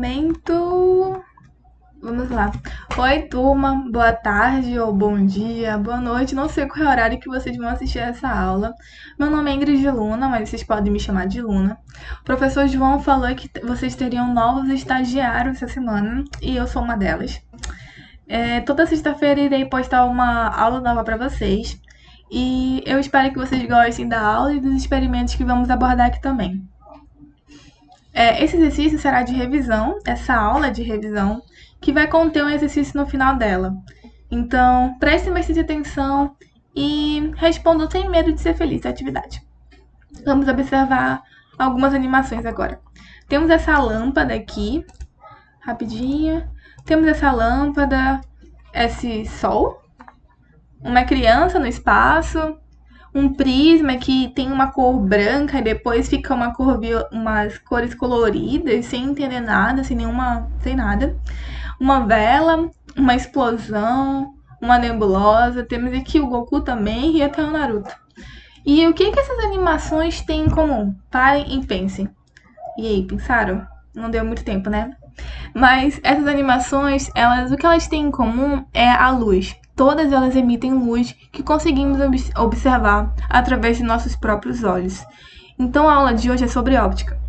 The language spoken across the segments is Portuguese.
Gravamento. Vamos lá. Oi, turma. Boa tarde ou bom dia, boa noite. Não sei qual é o horário que vocês vão assistir essa aula. Meu nome é Ingrid Luna, mas vocês podem me chamar de Luna. O professor João falou que vocês teriam novos estagiários essa semana e eu sou uma delas. Toda sexta-feira irei postar uma aula nova para vocês. E eu espero que vocês gostem da aula e dos experimentos que vamos abordar aqui também. Esse exercício será de revisão, essa aula é de revisão, que vai conter um exercício no final dela. Então, prestem bastante atenção e respondam sem medo de ser feliz na atividade. Vamos observar algumas animações agora. Temos essa lâmpada aqui, rapidinho. Temos essa lâmpada, esse sol, uma criança no espaço, um prisma que tem uma cor branca e depois fica umas cores coloridas, sem entender nada, sem nada. Uma vela, uma explosão, uma nebulosa. Temos aqui o Goku também e até o Naruto. E o que essas animações têm em comum? Parem e pensem. E aí, pensaram? Não deu muito tempo, né? Mas essas animações, o que elas têm em comum é a luz. Todas elas emitem luz que conseguimos observar através de nossos próprios olhos. Então a aula de hoje é sobre óptica.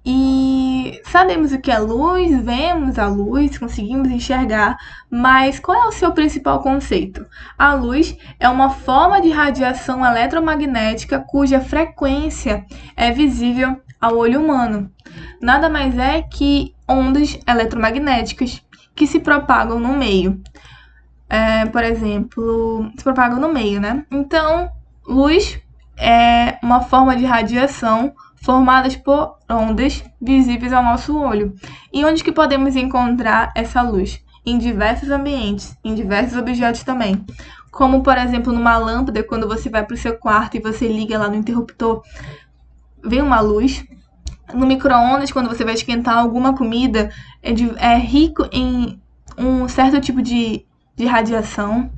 E sabemos o que é luz, vemos a luz, conseguimos enxergar, mas qual é o seu principal conceito? A luz é uma forma de radiação eletromagnética cuja frequência é visível ao olho humano. Nada mais é que ondas eletromagnéticas que se propagam no meio. Por exemplo, se propagam no meio, né? Então, luz é uma forma de radiação formadas por ondas visíveis ao nosso olho. E onde que podemos encontrar essa luz? Em diversos ambientes, em diversos objetos também. Como, por exemplo, numa lâmpada, quando você vai para o seu quarto e você liga lá no interruptor, vem uma luz. No micro-ondas, quando você vai esquentar alguma comida, é rico em um certo tipo de radiação.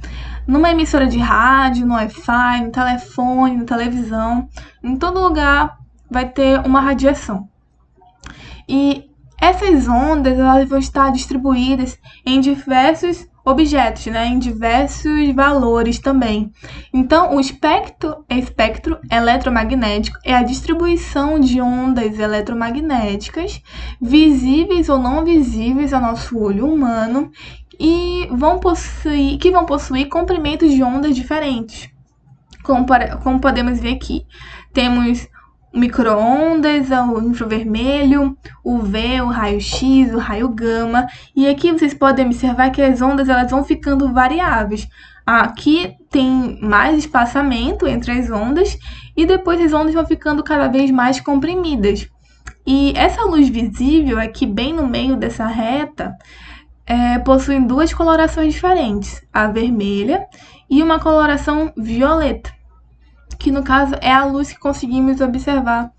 Numa emissora de rádio, no Wi-Fi, no telefone, na televisão, em todo lugar vai ter uma radiação. E essas ondas elas vão estar distribuídas em diversos objetos, né, em diversos valores também. Então, o espectro eletromagnético é a distribuição de ondas eletromagnéticas visíveis ou não visíveis ao nosso olho humano e que vão possuir comprimentos de ondas diferentes. Como podemos ver aqui, temos o micro-ondas, o infravermelho, o UV, o raio-x, o raio gama. E aqui vocês podem observar que as ondas elas vão ficando variáveis. Aqui tem mais espaçamento entre as ondas e depois as ondas vão ficando cada vez mais comprimidas. E essa luz visível aqui bem no meio dessa reta possui duas colorações diferentes, a vermelha e uma coloração violeta, que no caso é a luz que conseguimos observar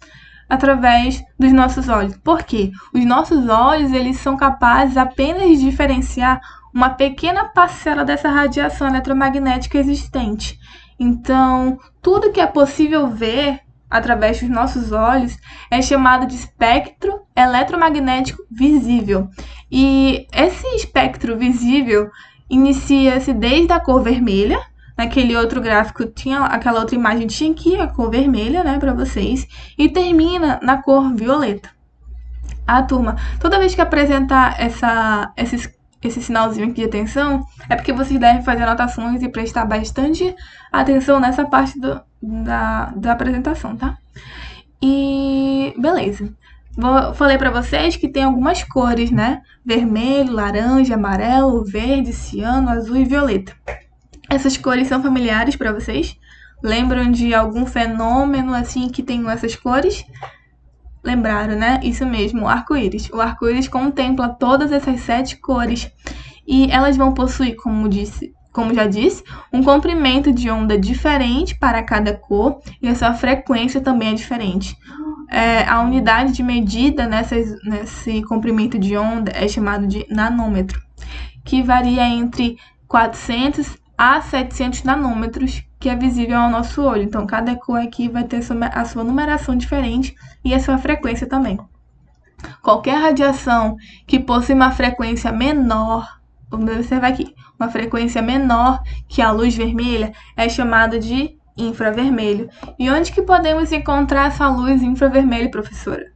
através dos nossos olhos. Por quê? Os nossos olhos eles são capazes apenas de diferenciar uma pequena parcela dessa radiação eletromagnética existente. Então, tudo que é possível ver através dos nossos olhos é chamado de espectro eletromagnético visível. E esse espectro visível inicia-se desde a cor vermelha. Naquele outro gráfico aquela outra imagem tinha aqui a cor vermelha, né, para vocês, e termina na cor violeta. Turma, toda vez que apresentar esse sinalzinho aqui de atenção, é porque vocês devem fazer anotações e prestar bastante atenção nessa parte da apresentação, tá? E beleza. Falei para vocês que tem algumas cores, né? Vermelho, laranja, amarelo, verde, ciano, azul e violeta. Essas cores são familiares para vocês? Lembram de algum fenômeno assim que tem essas cores? Lembraram, né? Isso mesmo, o arco-íris. O arco-íris contempla todas essas 7 cores e elas vão possuir, como já disse, um comprimento de onda diferente para cada cor e a sua frequência também é diferente. A unidade de medida nesse comprimento de onda é chamado de nanômetro, que varia entre 400 a 700 nanômetros, que é visível ao nosso olho. Então, cada cor aqui vai ter a sua numeração diferente e a sua frequência também. Qualquer radiação que possui uma frequência menor, vamos observar aqui, uma frequência menor que a luz vermelha é chamada de infravermelho. E onde que podemos encontrar essa luz infravermelho, professora?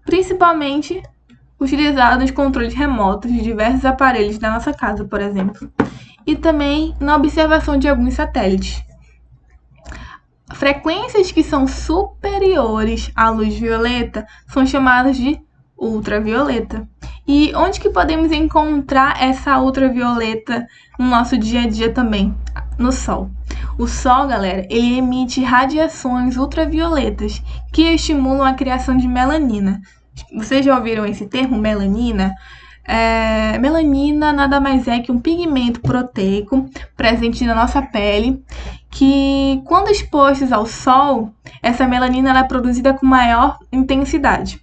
Principalmente utilizado nos controles remotos de diversos aparelhos da nossa casa, por exemplo, e também na observação de alguns satélites. Frequências que são superiores à luz violeta são chamadas de ultravioleta. E onde que podemos encontrar essa ultravioleta no nosso dia a dia também? No Sol. O Sol, galera, ele emite radiações ultravioletas que estimulam a criação de melanina. Vocês já ouviram esse termo, melanina? Melanina nada mais é que um pigmento proteico presente na nossa pele, que quando expostos ao sol, essa melanina ela é produzida com maior intensidade.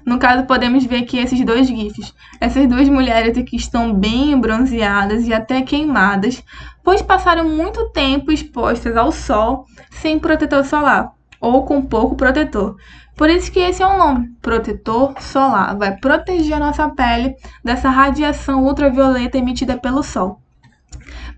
No caso, podemos ver aqui esses dois GIFs. Essas duas mulheres aqui estão bem bronzeadas e até queimadas, pois passaram muito tempo expostas ao sol sem protetor solar, ou com pouco protetor. Por isso que esse é o nome, protetor solar. Vai proteger a nossa pele dessa radiação ultravioleta emitida pelo sol.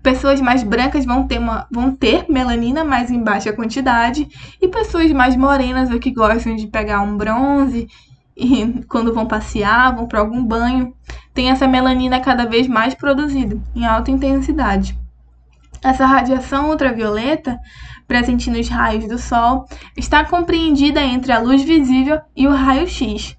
Pessoas mais brancas vão ter melanina mais em baixa quantidade, e pessoas mais morenas ou que gostam de pegar um bronze e quando vão passear, vão para algum banho, tem essa melanina cada vez mais produzida, em alta intensidade. Essa radiação ultravioleta, presente nos raios do Sol, está compreendida entre a luz visível e o raio-x.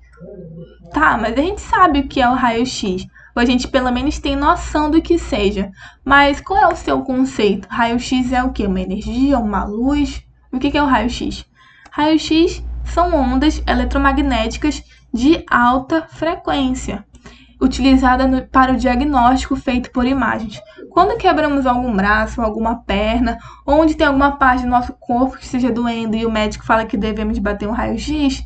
Tá, mas a gente sabe o que é o raio-x, ou a gente pelo menos tem noção do que seja. Mas qual é o seu conceito? Raio-x é o quê? Uma energia, uma luz? O que é o raio-x? Raio-x são ondas eletromagnéticas de alta frequência, utilizada para o diagnóstico feito por imagens. Quando quebramos algum braço, alguma perna, onde tem alguma parte do nosso corpo que esteja doendo e o médico fala que devemos bater um raio-x,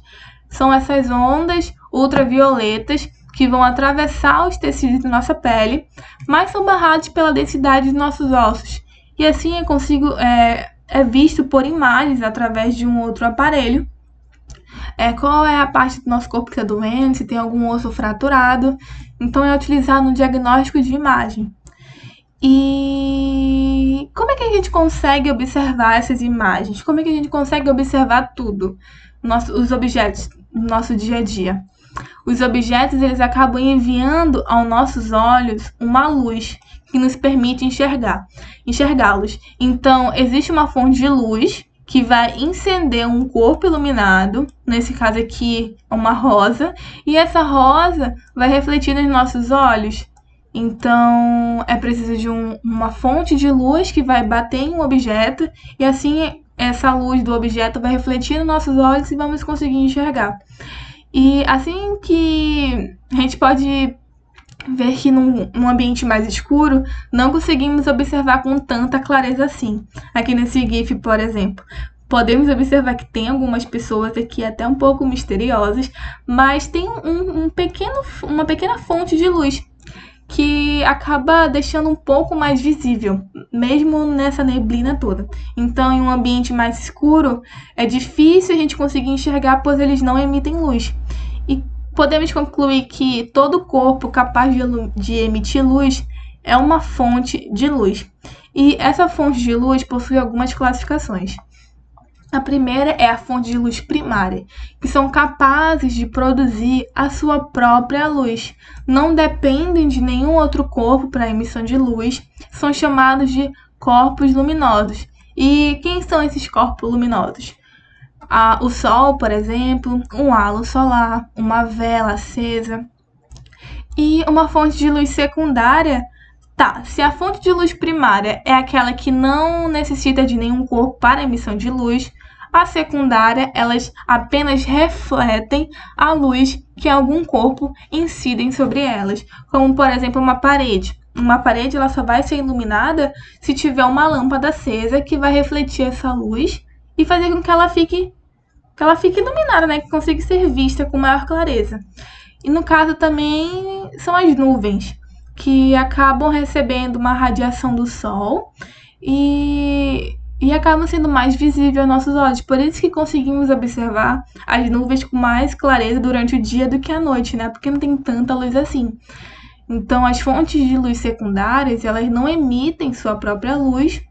são essas ondas ultravioletas que vão atravessar os tecidos da nossa pele, mas são barrados pela densidade dos nossos ossos. E assim é visto por imagens através de um outro aparelho. Qual é a parte do nosso corpo que está doendo, se tem algum osso fraturado. Então, é utilizado no diagnóstico de imagem. E como é que a gente consegue observar essas imagens? Como é que a gente consegue observar tudo, os objetos no nosso dia a dia? Os objetos, eles acabam enviando aos nossos olhos uma luz que nos permite enxergá-los. Então, existe uma fonte de luz que vai incender um corpo iluminado, nesse caso aqui uma rosa, e essa rosa vai refletir nos nossos olhos. Então, é preciso de uma fonte de luz que vai bater em um objeto, e assim essa luz do objeto vai refletir nos nossos olhos e vamos conseguir enxergar. E assim que a gente pode ver que num ambiente mais escuro, não conseguimos observar com tanta clareza assim. Aqui nesse GIF, por exemplo, podemos observar que tem algumas pessoas aqui até um pouco misteriosas, mas tem uma pequena fonte de luz que acaba deixando um pouco mais visível, mesmo nessa neblina toda. Então, em um ambiente mais escuro, é difícil a gente conseguir enxergar, pois eles não emitem luz. E podemos concluir que todo corpo capaz de emitir luz é uma fonte de luz. E essa fonte de luz possui algumas classificações. A primeira é a fonte de luz primária, que são capazes de produzir a sua própria luz. Não dependem de nenhum outro corpo para a emissão de luz, são chamados de corpos luminosos. E quem são esses corpos luminosos? O Sol, por exemplo, um halo solar, uma vela acesa. E uma fonte de luz secundária, se a fonte de luz primária é aquela que não necessita de nenhum corpo para a emissão de luz, a secundária, elas apenas refletem a luz que algum corpo incidem sobre elas, como, por exemplo, uma parede. Uma parede ela só vai ser iluminada se tiver uma lâmpada acesa que vai refletir essa luz e fazer com que ela fique iluminada, né? Que consiga ser vista com maior clareza. E no caso também são as nuvens, que acabam recebendo uma radiação do Sol e e acabam sendo mais visíveis aos nossos olhos. Por isso que conseguimos observar as nuvens com mais clareza durante o dia do que à noite, né? Porque não tem tanta luz assim. Então, as fontes de luz secundárias, elas não emitem sua própria luz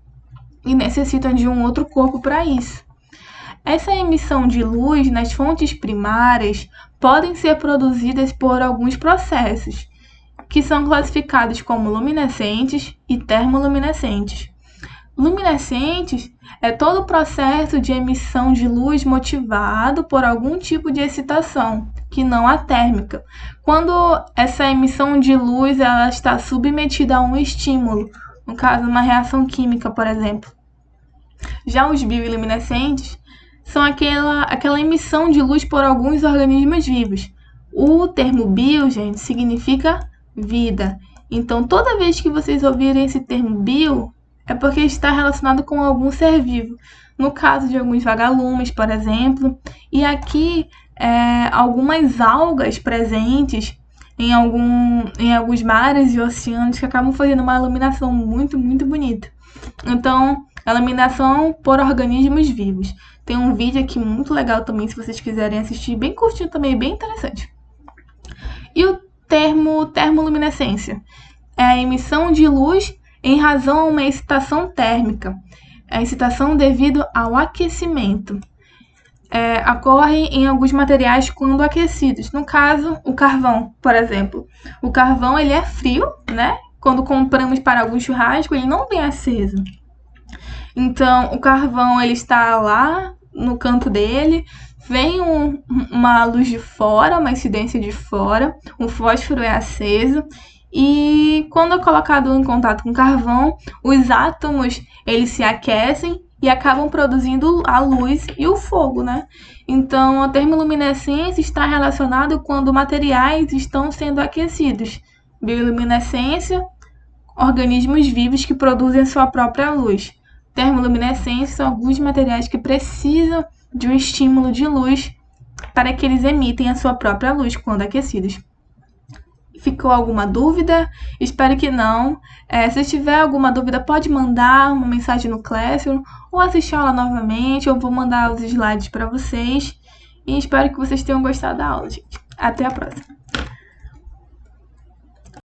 e necessitam de um outro corpo para isso. Essa emissão de luz nas fontes primárias podem ser produzidas por alguns processos, que são classificados como luminescentes e termoluminescentes. Luminescentes é todo o processo de emissão de luz motivado por algum tipo de excitação, que não a térmica. Quando essa emissão de luz ela está submetida a um estímulo, no caso uma reação química, por exemplo. Já os bioluminescentes são aquela emissão de luz por alguns organismos vivos. O termo bio, gente, significa vida. Então, toda vez que vocês ouvirem esse termo bio, é porque está relacionado com algum ser vivo. No caso de alguns vagalumes, por exemplo. E aqui, algumas algas presentes em alguns mares e oceanos que acabam fazendo uma iluminação muito, muito bonita. Então, a iluminação por organismos vivos. Tem um vídeo aqui muito legal também, se vocês quiserem assistir, bem curtinho também, bem interessante. E o termo termoluminescência é a emissão de luz em razão a uma excitação térmica. A excitação devido ao aquecimento. Ocorre em alguns materiais quando aquecidos. No caso, o carvão, por exemplo. O carvão ele é frio, né? Quando compramos para algum churrasco, ele não vem aceso. Então, o carvão ele está lá no canto dele, vem uma luz de fora, uma incidência de fora, o fósforo é aceso e quando é colocado em contato com carvão, os átomos eles se aquecem e acabam produzindo a luz e o fogo, né? Então, a termoluminescência está relacionada quando materiais estão sendo aquecidos. Bioluminescência, organismos vivos que produzem sua própria luz. Termoluminescência são alguns materiais que precisam de um estímulo de luz para que eles emitem a sua própria luz quando aquecidos. Ficou alguma dúvida? Espero que não. Se tiver alguma dúvida, pode mandar uma mensagem no Classroom ou assistir a aula novamente. Eu vou mandar os slides para vocês. E espero que vocês tenham gostado da aula, gente. Até a próxima!